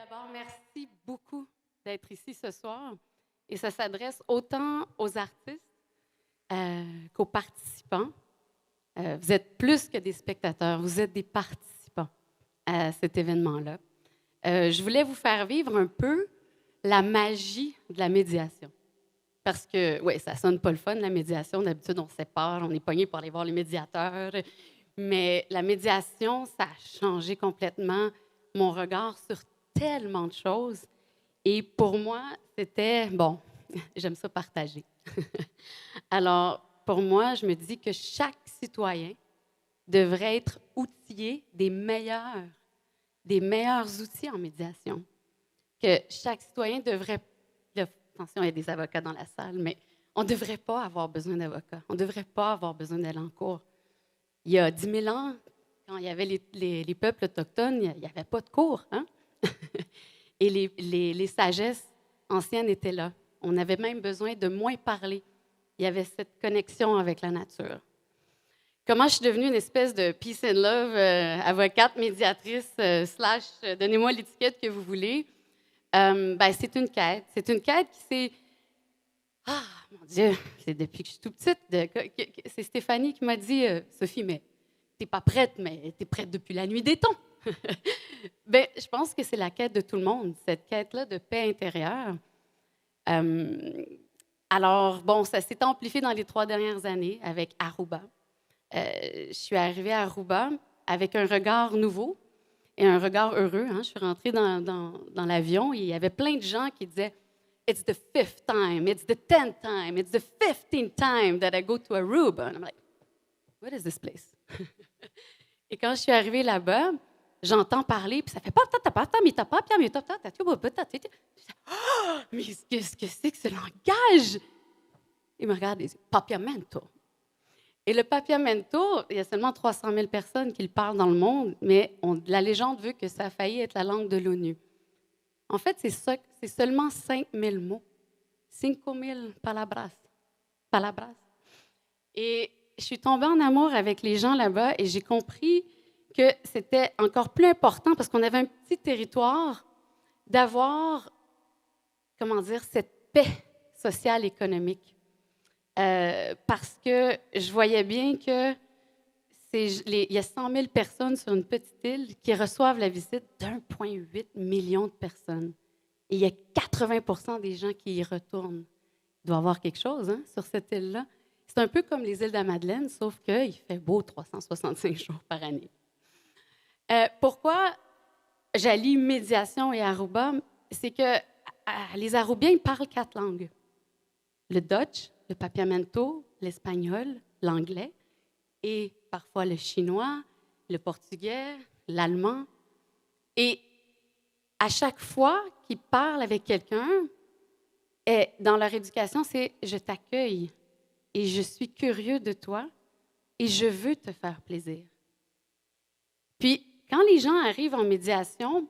D'abord, merci beaucoup d'être ici ce soir. Et ça s'adresse autant aux artistes qu'aux participants. Vous êtes plus que des spectateurs, vous êtes des participants à cet événement-là. Je voulais vous faire vivre un peu la magie de la médiation. Parce que, oui, ça sonne pas le fun, la médiation. D'habitude, on se sépare, on est pogné pour aller voir les médiateurs. Mais la médiation, ça a changé complètement mon regard sur tellement de choses. Et pour moi, c'était, bon, j'aime ça partager. Alors, pour moi, je me dis que chaque citoyen devrait être outillé des meilleurs outils en médiation. Que chaque citoyen devrait, là, attention, il y a des avocats dans la salle, mais on ne devrait pas avoir besoin d'avocats. On ne devrait pas avoir besoin d'aller en cours. Il y a 10 000 ans, quand il y avait les peuples autochtones, il n'y avait pas de cours. Hein? Et les sagesses anciennes étaient là. On avait même besoin de moins parler. Il y avait cette connexion avec la nature. Comment je suis devenue une espèce de peace and love, avocate, médiatrice, donnez-moi l'étiquette que vous voulez. C'est une quête. C'est une quête qui s'est... Ah, mon Dieu, c'est depuis que je suis toute petite. C'est Stéphanie qui m'a dit, Sophie, mais t'es pas prête, mais t'es prête depuis la nuit des temps. Je pense que c'est la quête de tout le monde, cette quête-là de paix intérieure. Alors, bon, ça s'est amplifié dans les 3 dernières années avec Aruba. Je suis arrivée à Aruba avec un regard nouveau et un regard heureux. Hein. Je suis rentrée dans l'avion et il y avait plein de gens qui disaient « It's the 5th time, it's the 10th time, it's the 15th time that I go to Aruba. » And I'm like, what is this place? Et quand je suis arrivée là-bas, j'entends parler, puis ça fait « mais qu'est-ce que c'est que ce langage? » Il me regarde et dit « Papiamento. » Et le papiamento, il y a seulement 300 000 personnes qui le parlent dans le monde, mais la légende veut que ça a failli être la langue de l'ONU. En fait, c'est seulement 5 000 mots. 5 000 palabras. Et je suis tombée en amour avec les gens là-bas et j'ai compris que c'était encore plus important parce qu'on avait un petit territoire d'avoir, cette paix sociale économique. Parce que je voyais bien que il y a 100 000 personnes sur une petite île qui reçoivent la visite d'1,8 million de personnes. Et il y a 80% des gens qui y retournent. Il doit y avoir quelque chose sur cette île-là. C'est un peu comme les îles de la Madeleine, sauf qu'il fait beau 365 jours par année. Pourquoi j'allie médiation et Aruba? C'est que les Arubiens ils parlent 4 langues. Le Dutch, le papiamento, l'espagnol, l'anglais et parfois le chinois, le portugais, l'allemand. Et à chaque fois qu'ils parlent avec quelqu'un, dans leur éducation, c'est « je t'accueille et je suis curieux de toi et je veux te faire plaisir ». Puis, quand les gens arrivent en médiation,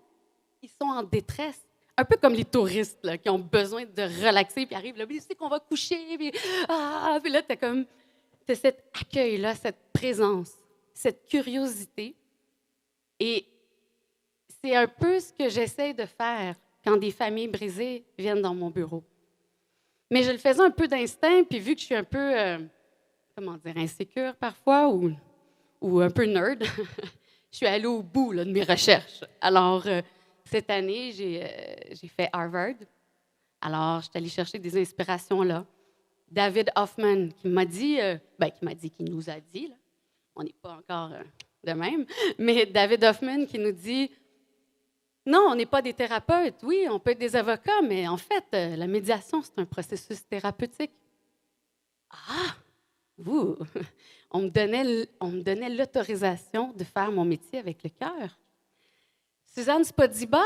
ils sont en détresse. Un peu comme les touristes là, qui ont besoin de relaxer, puis arrivent là, puis tu sais qu'on va coucher, puis là, t'as cet accueil-là, cette présence, cette curiosité. Et c'est un peu ce que j'essaie de faire quand des familles brisées viennent dans mon bureau. Mais je le faisais un peu d'instinct, puis vu que je suis un peu, insécure parfois, ou un peu nerd, je suis allée au bout là, de mes recherches. Alors, cette année, j'ai fait Harvard. Alors, je suis allée chercher des inspirations là. David Hoffman, qui nous a dit, là, on n'est pas encore de même, mais David Hoffman qui nous dit « Non, on n'est pas des thérapeutes. Oui, on peut être des avocats, mais en fait, la médiation, c'est un processus thérapeutique. » Ah! On me donnait l'autorisation de faire mon métier avec le cœur. Suzanne Spodiba,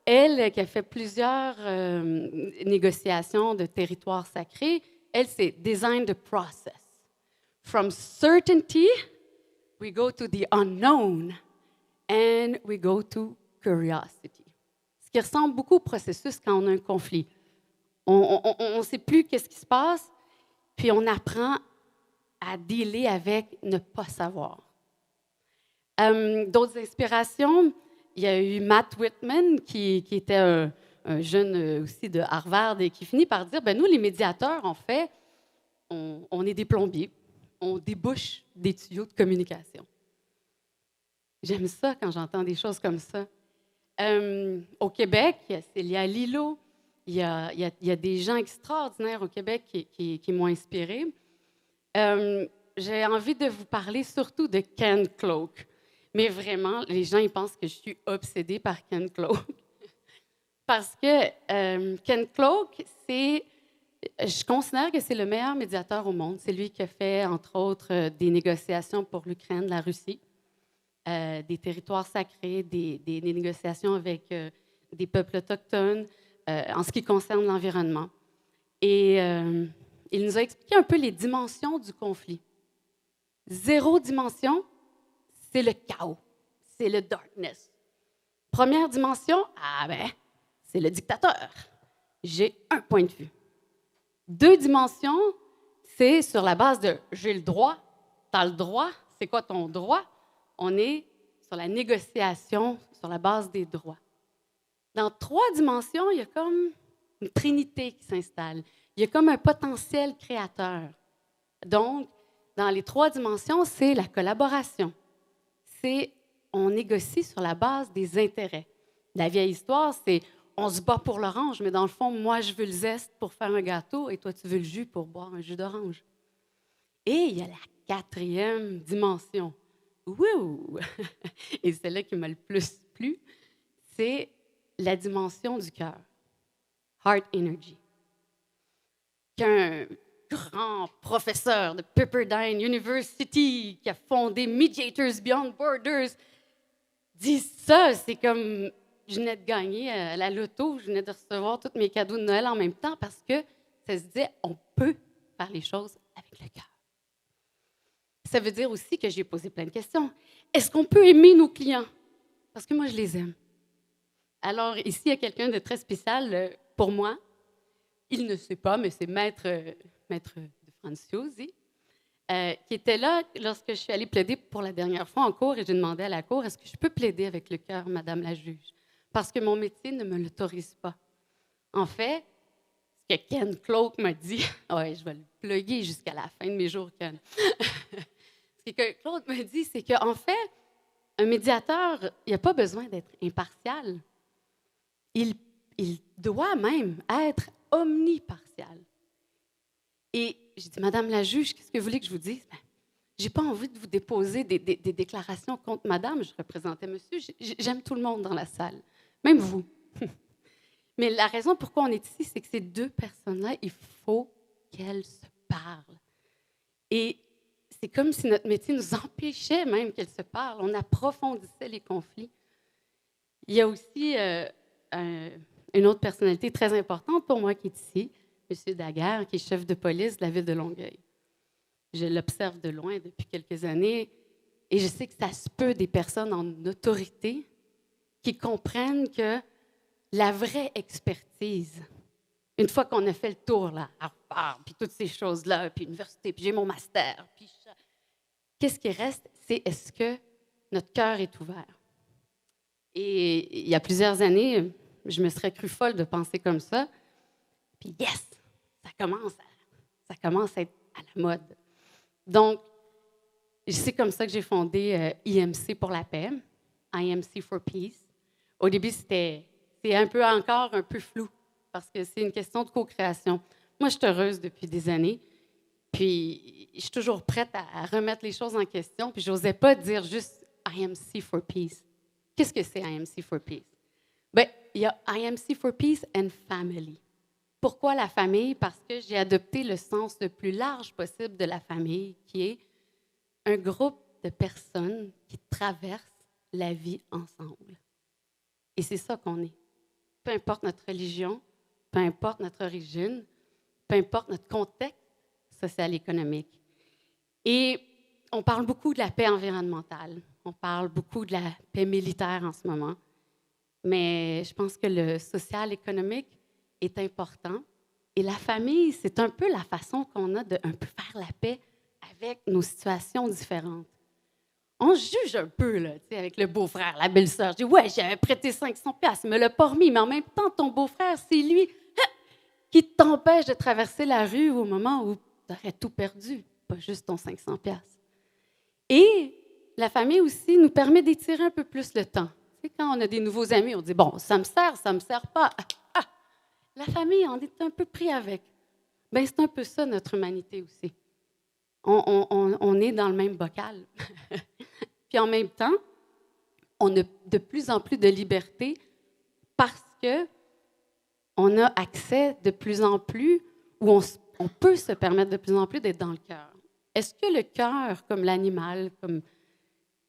elle, qui a fait plusieurs négociations de territoires sacrés, elle, c'est design the process. From certainty, we go to the unknown and we go to curiosity. Ce qui ressemble beaucoup au processus quand on a un conflit. On ne sait plus qu'est-ce qui se passe, puis on apprend à dealer avec ne pas savoir. D'autres inspirations, il y a eu Matt Whitman, qui était un jeune aussi de Harvard, et qui finit par dire, ben nous, les médiateurs, en fait, on est des plombiers. On débouche des tuyaux de communication. J'aime ça quand j'entends des choses comme ça. Au Québec, il y a Célia Lillo, il y a des gens extraordinaires au Québec qui m'ont inspirée. J'ai envie de vous parler surtout de Ken Cloke. Mais vraiment, les gens ils pensent que je suis obsédée par Ken Cloke. Parce que Ken Cloke, je considère que c'est le meilleur médiateur au monde. C'est lui qui a fait, entre autres, des négociations pour l'Ukraine, la Russie, des territoires sacrés, des négociations avec des peuples autochtones en ce qui concerne l'environnement. Et il nous a expliqué un peu les dimensions du conflit. 0 dimension, c'est le chaos, c'est le darkness. Première dimension, c'est le dictateur. J'ai un point de vue. 2 dimensions, c'est sur la base de j'ai le droit, tu as le droit, c'est quoi ton droit? On est sur la négociation, sur la base des droits. Dans 3 dimensions, il y a comme une trinité qui s'installe. Il y a comme un potentiel créateur. Donc, dans les 3 dimensions, c'est la collaboration. On négocie sur la base des intérêts. La vieille histoire, c'est on se bat pour l'orange, mais dans le fond, moi, je veux le zeste pour faire un gâteau et toi, tu veux le jus pour boire un jus d'orange. Et il y a la 4e dimension. Wouh! Et celle-là qui m'a le plus plu, c'est la dimension du cœur. Heart Energy. Qu'un grand professeur de Pepperdine University qui a fondé Mediators Beyond Borders dit ça, c'est comme je venais de gagner à la loto, je venais de recevoir tous mes cadeaux de Noël en même temps parce que ça se disait, on peut faire les choses avec le cœur. Ça veut dire aussi que j'ai posé plein de questions. Est-ce qu'on peut aimer nos clients? Parce que moi, je les aime. Alors, ici, il y a quelqu'un de très spécial pour moi. Il ne sait pas, mais c'est maître de Franciosi, qui était là lorsque je suis allée plaider pour la dernière fois en cour et j'ai demandé à la cour, est-ce que je peux plaider avec le cœur, Madame la juge? Parce que mon métier ne me l'autorise pas. En fait, ce que Ken Cloke m'a dit, ouais, je vais le plugger jusqu'à la fin de mes jours, Ken. Ce que Claude m'a dit, c'est qu'en fait, un médiateur, il n'a pas besoin d'être impartial. Il doit même être omnipartial. Et j'ai dit, Madame la juge, qu'est-ce que vous voulez que je vous dise? Je n'ai pas envie de vous déposer des déclarations contre Madame. Je représentais Monsieur. J'aime tout le monde dans la salle, même vous. Mais la raison pourquoi on est ici, c'est que ces 2 personnes-là, il faut qu'elles se parlent. Et c'est comme si notre métier nous empêchait même qu'elles se parlent. On approfondissait les conflits. Il y a aussi une autre personnalité très importante pour moi qui est ici, M. Daguerre, qui est chef de police de la ville de Longueuil. Je l'observe de loin depuis quelques années et je sais que ça se peut des personnes en autorité qui comprennent que la vraie expertise, une fois qu'on a fait le tour, là, Harvard, puis toutes ces choses-là, puis l'université, puis j'ai mon master, puis qu'est-ce qui reste, c'est est-ce que notre cœur est ouvert? Et il y a plusieurs années, je me serais cru folle de penser comme ça. Puis yes, ça commence à être à la mode. Donc, c'est comme ça que j'ai fondé IMC pour la paix, IMC for Peace. Au début, c'est encore un peu flou parce que c'est une question de co-création. Moi, je suis heureuse depuis des années. Puis, je suis toujours prête à remettre les choses en question. Puis, je n'osais pas dire juste IMC for Peace. Qu'est-ce que c'est IMC for Peace? Bien, il y a IMC for Peace and Family. Pourquoi la famille? Parce que j'ai adopté le sens le plus large possible de la famille, qui est un groupe de personnes qui traversent la vie ensemble. Et c'est ça qu'on est. Peu importe notre religion, peu importe notre origine, peu importe notre contexte social-économique. Et on parle beaucoup de la paix environnementale. On parle beaucoup de la paix militaire en ce moment. Mais je pense que le social-économique est important. Et la famille, c'est un peu la façon qu'on a de un peu faire la paix avec nos situations différentes. on se juge un peu, là, tu sais, avec le beau-frère, la belle-sœur. Je dis, ouais, j'avais prêté 500$, il me l'a pas remis, mais en même temps, ton beau-frère, c'est lui qui t'empêche de traverser la rue au moment où tu aurais tout perdu, pas juste ton 500$. Et la famille aussi nous permet d'étirer un peu plus le temps. Tu sais, quand on a des nouveaux amis, on dit, bon, ça me sert pas. Ah! La famille, on est un peu pris avec. Bien, c'est un peu ça, notre humanité aussi. On est dans le même bocal. Puis en même temps, on a de plus en plus de liberté parce que on a accès de plus en plus, ou on peut se permettre de plus en plus d'être dans le cœur. Est-ce que le cœur, comme l'animal,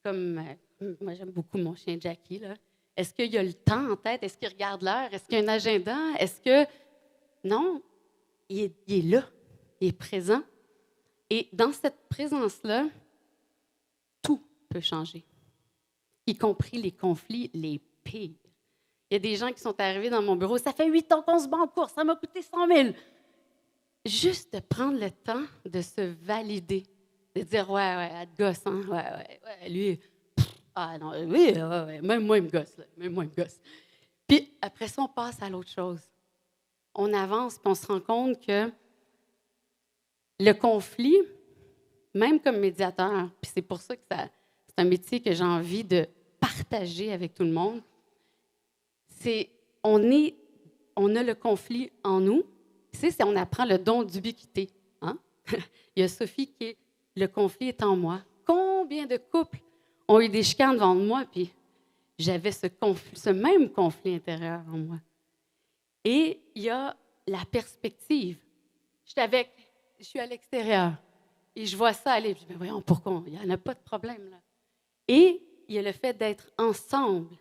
moi j'aime beaucoup mon chien Jackie, là, est-ce qu'il y a le temps en tête? Est-ce qu'il regarde l'heure? Est-ce qu'il y a un agenda? Est-ce que... Non, il est là, il est présent. Et dans cette présence-là, tout peut changer, y compris les conflits les pires. Il y a des gens qui sont arrivés dans mon bureau, ça fait 8 ans qu'on se bat en course, ça m'a coûté 100 000. Juste de prendre le temps de se valider, de dire, ouais, elle te gosse, hein? Ouais, lui, ah non, oui, ouais, même moi, il me gosse, là, même moi, il me gosse. Puis après ça, on passe à l'autre chose. On avance, puis on se rend compte que le conflit, même comme médiateur, puis c'est pour ça que c'est un métier que j'ai envie de partager avec tout le monde, on a le conflit en nous. Tu sais, on apprend le don d'ubiquité. Hein? Il y a Sophie qui est « le conflit est en moi ». Combien de couples ont eu des chicanes devant moi, puis j'avais ce même conflit intérieur en moi. Et il y a la perspective. Je suis à l'extérieur et je vois ça aller. Je dis, mais voyons, pourquoi? Il n'y en a pas de problème, là. Et il y a le fait d'être ensemble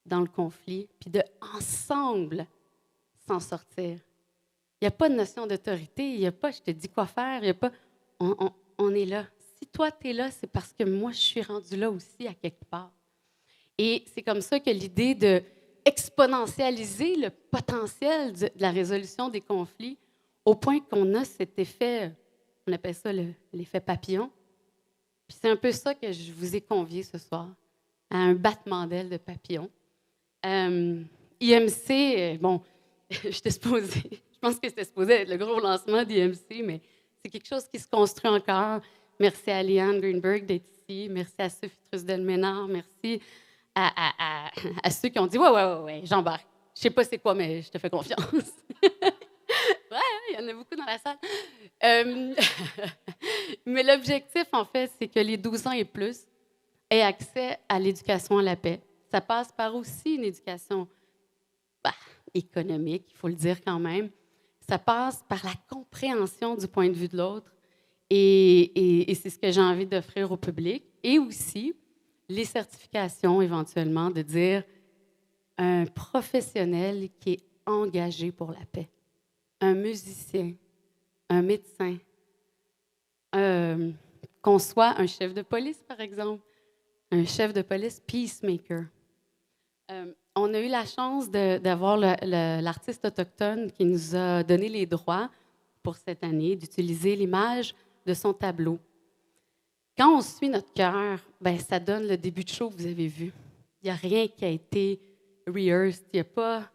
dans le conflit, puis de ensemble s'en sortir. Il n'y a pas de notion d'autorité, il n'y a pas je te dis quoi faire, il n'y a pas. On est là. Si toi, tu es là, c'est parce que moi, je suis rendue là aussi à quelque part. Et c'est comme ça que l'idée de exponentialiser le potentiel de la résolution des conflits au point qu'on a cet effet, on appelle ça l'effet papillon. Puis c'est un peu ça que je vous ai convié ce soir, à un battement d'ailes de papillon. IMC, bon, je pense que c'était supposé être le gros lancement d'IMC, mais c'est quelque chose qui se construit encore. Merci à Liane Greenberg d'être ici. Merci à Sophie Trusdel-Ménard. Merci à ceux qui ont dit « Ouais, j'embarque. Je ne sais pas c'est quoi, mais je te fais confiance. » Ouais, il y en a beaucoup dans la salle. Mais l'objectif, en fait, c'est que les 12 ans et plus aient accès à l'éducation à la paix. Ça passe par aussi une éducation économique, il faut le dire quand même. Ça passe par la compréhension du point de vue de l'autre. Et c'est ce que j'ai envie d'offrir au public. Et aussi, les certifications, éventuellement, de dire un professionnel qui est engagé pour la paix. Un musicien, un médecin, qu'on soit un chef de police, par exemple, un chef de police peacemaker. On a eu la chance d'avoir l'artiste autochtone qui nous a donné les droits pour cette année, d'utiliser l'image de son tableau. Quand on suit notre cœur, ben, ça donne le début de show que vous avez vu. Il n'y a rien qui a été rehearsed, il n'y a pas...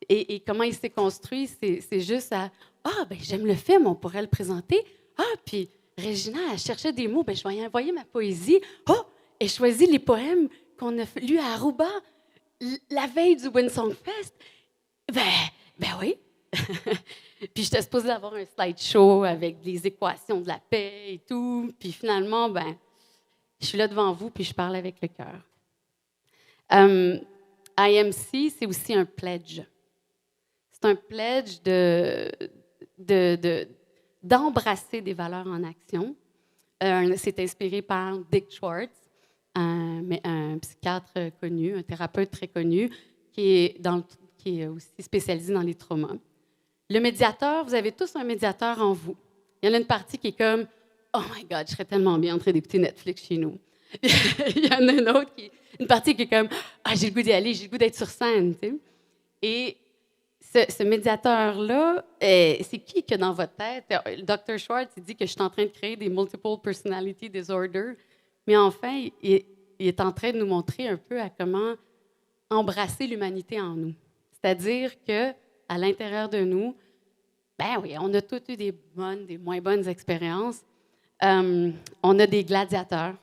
Et comment il s'est construit, c'est juste à « Ah, ben j'aime le film, on pourrait le présenter. Ah, puis Régina, elle cherchait des mots, ben je vais y envoyer ma poésie. Oh, elle choisit les poèmes qu'on a lus à Aruba la veille du Windsong Fest. Ben oui. Puis j'étais supposée avoir un slideshow avec les équations de la paix et tout. Puis finalement, ben, je suis là devant vous, puis je parle avec le cœur. IMC, c'est aussi un pledge. C'est un pledge d'embrasser des valeurs en action. C'est inspiré par Dick Schwartz, un psychiatre connu, un thérapeute très connu, qui est aussi spécialisé dans les traumas. Le médiateur, vous avez tous un médiateur en vous. Il y en a une partie qui est comme « Oh my God, je serais tellement bien en train d'écouter Netflix chez nous. » Il y en a une autre, une partie qui est comme « Ah, j'ai le goût d'y aller, j'ai le goût d'être sur scène. » tu sais. Et ce médiateur-là, c'est qui dans votre tête? Dr. Schwartz, il dit que je suis en train de créer des multiple personality disorders Mais enfin, il est en train de nous montrer un peu à comment embrasser l'humanité en nous. C'est-à-dire que à l'intérieur de nous, ben oui, on a tous eu des bonnes, des moins bonnes expériences. On a des gladiateurs.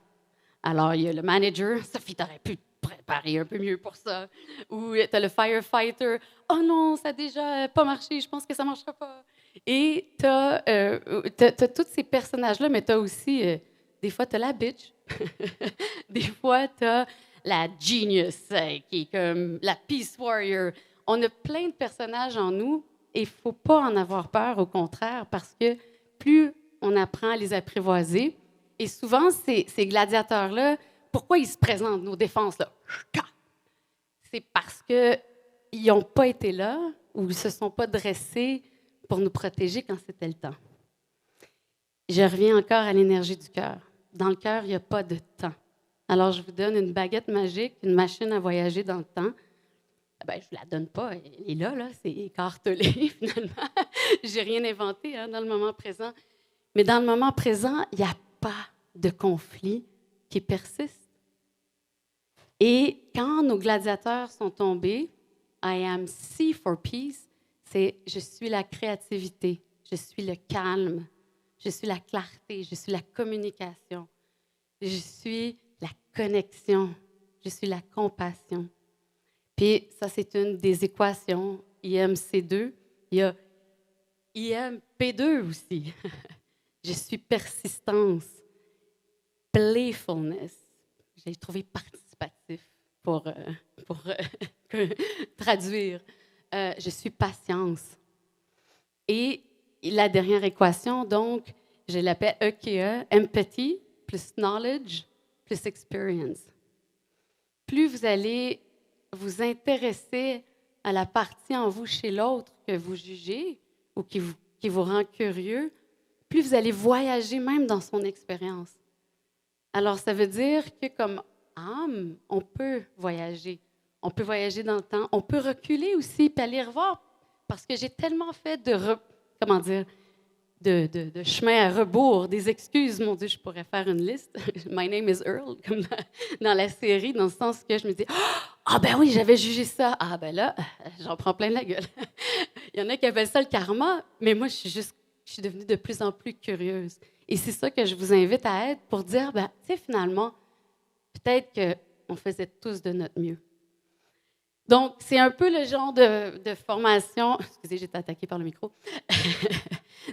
Alors, il y a le manager. Sophie, t'aurais pu te préparer un peu mieux pour ça. Ou tu as le firefighter. Oh non, ça n'a déjà pas marché. Je pense que ça ne marchera pas. Et tu as, tous ces personnages-là, mais tu as aussi, des fois, tu as la bitch. Des fois, tu as la genius, qui est comme la peace warrior. On a plein de personnages en nous et il ne faut pas en avoir peur, au contraire, parce que plus on apprend à les apprivoiser, et souvent, ces gladiateurs-là, pourquoi ils se présentent, nos défenses-là? C'est parce qu'ils n'ont pas été là ou ils ne se sont pas dressés pour nous protéger quand c'était le temps. Je reviens encore à l'énergie du cœur. Dans le cœur, il n'y a pas de temps. Alors, je vous donne une baguette magique, une machine à voyager dans le temps. Ben, je ne la donne pas, elle est là, c'est écartelé finalement. Je n'ai rien inventé dans le moment présent. Mais dans le moment présent, il n'y a pas de conflit qui persiste. Et quand nos gladiateurs sont tombés, I am C for peace, c'est je suis la créativité, je suis le calme, je suis la clarté, je suis la communication, je suis la connexion, je suis la compassion. Puis ça, c'est une des équations IMC2. Il y a IMP2 aussi. Je suis persistance, playfulness. J'ai trouvé participatif pour traduire. Je suis patience. Et la dernière équation, donc, je l'appelle EKE, empathy plus knowledge plus experience. Plus vous allez vous intéresser à la partie en vous chez l'autre que vous jugez ou qui vous rend curieux, plus vous allez voyager même dans son expérience. Alors, ça veut dire que comme âme, on peut voyager. On peut voyager dans le temps. On peut reculer aussi puis aller revoir. Parce que j'ai tellement fait de chemin à rebours, des excuses. Mon Dieu, je pourrais faire une liste. My name is Earl, comme dans la série, dans le sens que je me dis « Ah ben oui, j'avais jugé ça. Ah ben là, j'en prends plein la gueule. » Il y en a qui appellent ça le karma, mais moi, je suis devenue de plus en plus curieuse. Et c'est ça que je vous invite à être pour dire, ben, tu sais, finalement, peut-être qu'on faisait tous de notre mieux. Donc, c'est un peu le genre de formation... Excusez, j'ai été attaquée par le micro.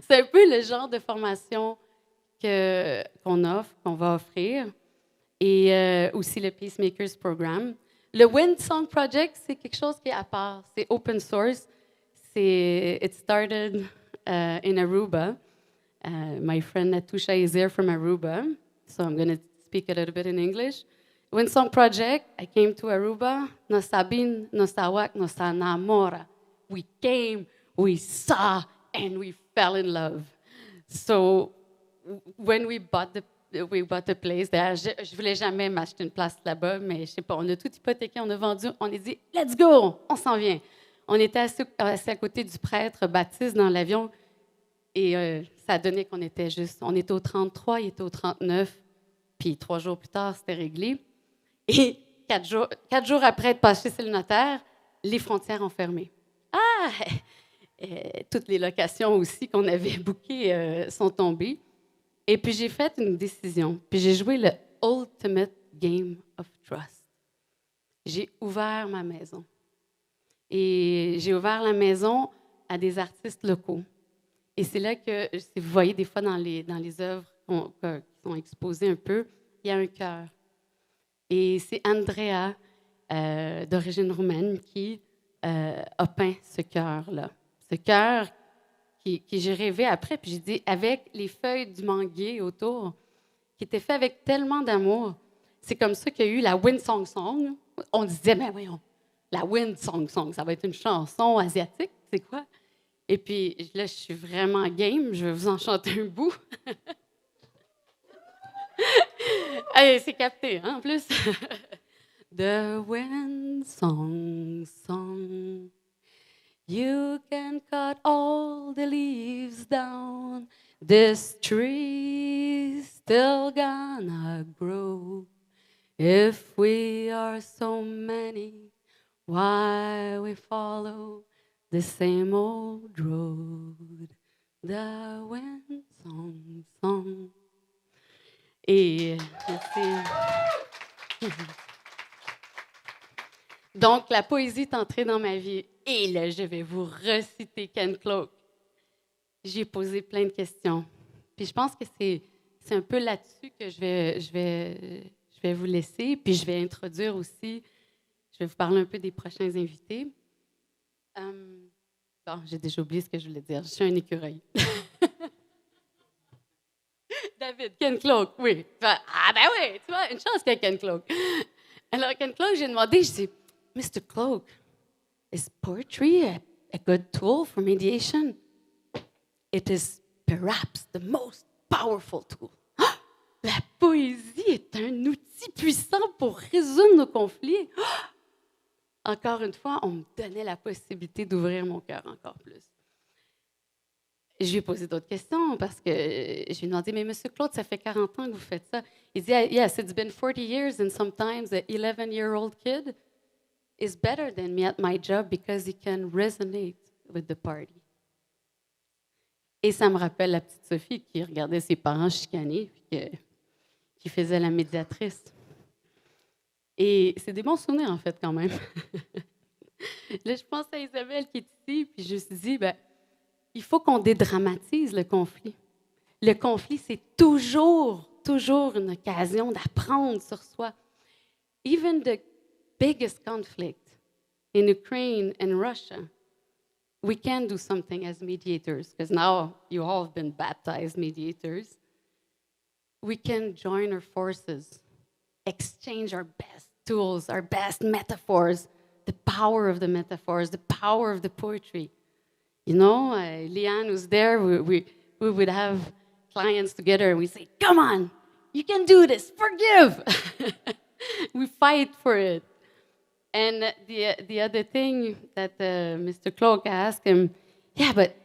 C'est un peu le genre de formation qu'on offre, qu'on va offrir, et aussi le Peacemakers Program. Le Wind Song Project, c'est quelque chose qui est à part. C'est open source. It started in Aruba. My friend Natusha is here from Aruba, so I'm going to speak a little bit in English. Wind Song Project, I came to Aruba. Nos sabin, nos sawak, nos namora. We came, we saw, and we fell in love. So when we bought the place there, je voulais jamais m'acheter une place là-bas, mais je sais pas, on a tout hypothéqué, on a vendu, on a dit « Let's go! On s'en vient! » On était assis à côté du prêtre Baptiste dans l'avion et ça a donné qu'on était on était au 33, il était au 39, puis 3 jours plus tard, c'était réglé. Et 4 jours après être passé chez le notaire, les frontières ont fermé. Ah! Toutes les locations aussi qu'on avait bookées sont tombées. Et puis j'ai fait une décision. Puis j'ai joué le Ultimate Game of Trust. J'ai ouvert ma maison. Et j'ai ouvert la maison à des artistes locaux. Et c'est là que, si vous voyez des fois dans les œuvres qui sont exposées un peu, il y a un cœur. Et c'est Andrea, d'origine roumaine, qui a peint ce cœur-là. Ce cœur qui j'ai rêvé après, puis j'ai dit, avec les feuilles du manguier autour, qui était fait avec tellement d'amour. C'est comme ça qu'il y a eu la Wind Song Song. On disait, mais voyons, la Wind Song Song, ça va être une chanson asiatique, c'est quoi? Et puis là, je suis vraiment game, je vais vous en chanter un bout. Allez, c'est capté, hein, en plus. The Wind Song Song. You can cut all the leaves down. This tree's still gonna grow. If we are so many, why we follow the same old road that went song. Et merci. Donc, la poésie est entrée dans ma vie. Et là, je vais vous reciter Ken Cloke. J'ai posé plein de questions. Puis je pense que c'est un peu là-dessus que je vais vous laisser. Puis je vais introduire aussi, je vais vous parler un peu des prochains invités. Bon, j'ai déjà oublié ce que je voulais dire. Je suis un écureuil. David, Ken Cloke, oui. Ah ben oui, tu vois, une chance qu'il y a Ken Cloke. Alors, Ken Cloke, j'ai demandé, je dis, Mr. Cloke, is poetry a good tool for mediation? It is perhaps the most powerful tool. Ah! La poésie est un outil puissant pour résoudre nos conflits. Ah! Encore une fois, on me donnait la possibilité d'ouvrir mon cœur encore plus. Je lui ai posé d'autres questions parce que je lui ai demandé, mais Monsieur Claude, ça fait 40 ans que vous faites ça. Il dit, yes, it's been 40 years and sometimes an 11-year-old kid is better than me at my job because he can resonate with the party. Et ça me rappelle la petite Sophie qui regardait ses parents chicaner et qui faisait la médiatrice. Et c'est des bons souvenirs, en fait, quand même. Là, je pense à Isabelle qui est ici, puis je me suis dit, il faut qu'on dédramatise le conflit. Le conflit, c'est toujours une occasion d'apprendre sur soi. Even the biggest conflict in Ukraine and Russia, we can do something as mediators, because now you all have been baptized mediators. We can join our forces, exchange our best tools, our best metaphors, the power of the metaphors, the power of the poetry. You know, Leanne was there. We would have clients together, and we say, come on, you can do this, forgive. We fight for it. And the other thing that Mr. Cloke asked him, yeah, but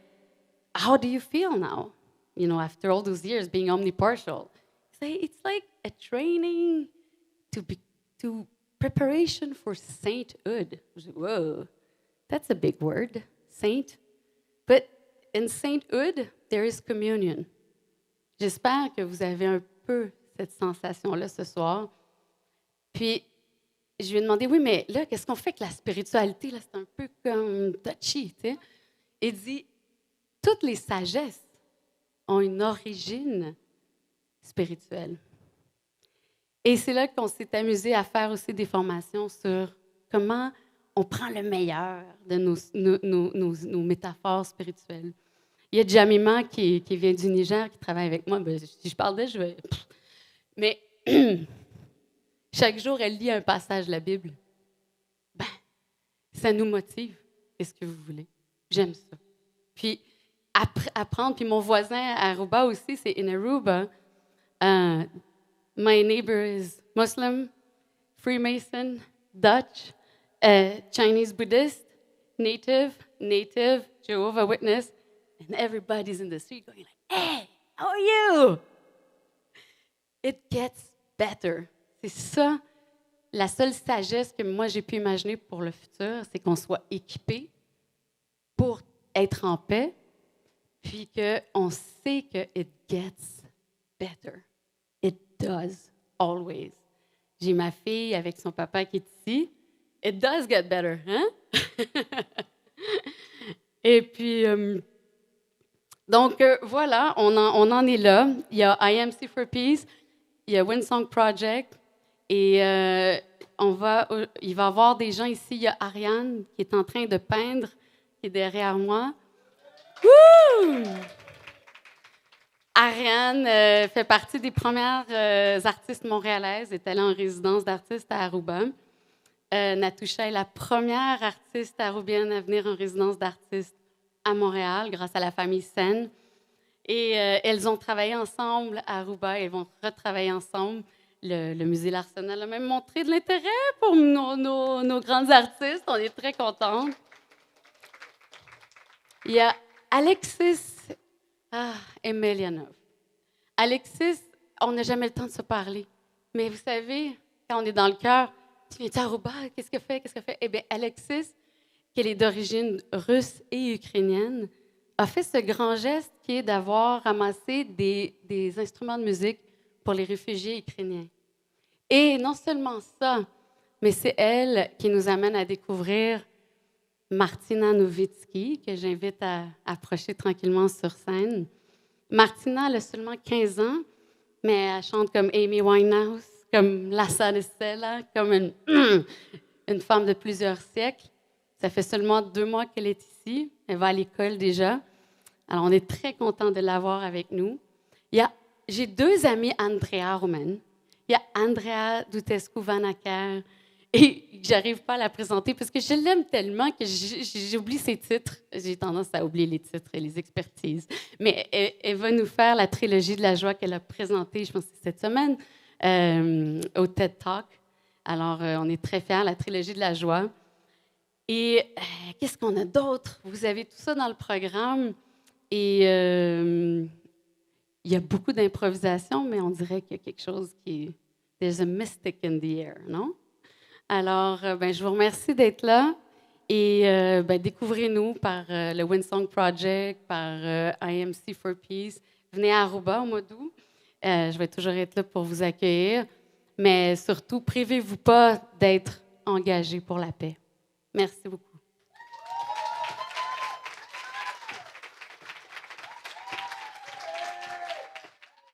how do you feel now? You know, after all those years being omnipartial. It's like a training to preparation for sainthood. Whoa, that's a big word, saint. But in sainthood, there is communion. J'espère que vous avez un peu cette sensation-là ce soir. Puis, je lui ai demandé, oui, mais là, qu'est-ce qu'on fait avec la spiritualité? Là, c'est un peu comme touchy, tu sais. Il dit, toutes les sagesses ont une origine spirituelle. Et c'est là qu'on s'est amusé à faire aussi des formations sur comment on prend le meilleur de nos métaphores spirituelles. Il y a Jamima qui vient du Niger, qui travaille avec moi. Si je parle d'elle, je vais... Mais chaque jour, elle lit un passage de la Bible. Ça nous motive. Qu'est-ce que vous voulez? J'aime ça. Puis, apprendre. Puis mon voisin à Aruba aussi, c'est in Aruba. My neighbor is Muslim, Freemason, Dutch, Chinese Buddhist, Native, Jehovah's Witness, and everybody's in the street going like, hey, how are you? It gets better. C'est ça, la seule sagesse que moi j'ai pu imaginer pour le futur, c'est qu'on soit équipé pour être en paix, puis qu'on sait que it gets better. It does, always. J'ai ma fille avec son papa qui est ici. It does get better, hein? Et puis, donc voilà, on en est là. Il y a IMC for Peace, il y a Windsong Project, et il va y avoir des gens ici. Il y a Ariane qui est en train de peindre, qui est derrière moi. Wouh! Ariane fait partie des premières artistes montréalaises, est allée en résidence d'artiste à Aruba. Natusha est la première artiste arubienne à venir en résidence d'artiste à Montréal grâce à la famille Sen. Et elles ont travaillé ensemble à Aruba. Elles vont retravailler ensemble. Le musée L'Arsenal a même montré de l'intérêt pour nos grandes artistes. On est très contents. Il y a Alexis Emelianov. Alexis, on n'a jamais le temps de se parler. Mais vous savez, quand on est dans le cœur, tu viens à Aruba, qu'est-ce que fait? Qu'est-ce que fait? Eh bien, Alexis, qui est d'origine russe et ukrainienne, a fait ce grand geste qui est d'avoir ramassé des instruments de musique pour les réfugiés ukrainiens. Et non seulement ça, mais c'est elle qui nous amène à découvrir Martina Nowitzki, que j'invite à approcher tranquillement sur scène. Martina, elle a seulement 15 ans, mais elle chante comme Amy Winehouse, comme Lassa Stella, comme une femme de plusieurs siècles. Ça fait seulement 2 mois qu'elle est ici. Elle va à l'école déjà. Alors, on est très content de l'avoir avec nous. J'ai 2 amis Andrea Roman. Il y a Andrea Dutescu-Vanacker, et j'arrive pas à la présenter parce que je l'aime tellement que j'oublie ses titres. J'ai tendance à oublier les titres et les expertises. Mais elle va nous faire la trilogie de la joie qu'elle a présentée, je pense que c'est cette semaine, au TED Talk. Alors, on est très fiers, la trilogie de la joie. Et qu'est-ce qu'on a d'autre? Vous avez tout ça dans le programme. Et il y a beaucoup d'improvisation, mais on dirait qu'il y a quelque chose qui est... There's a mystic in the air, non? Alors, je vous remercie d'être là et découvrez-nous par le Windsong Project, par IMC for Peace. Venez à Aruba au mois d'août. Je vais toujours être là pour vous accueillir, mais surtout, privez-vous pas d'être engagé pour la paix. Merci beaucoup.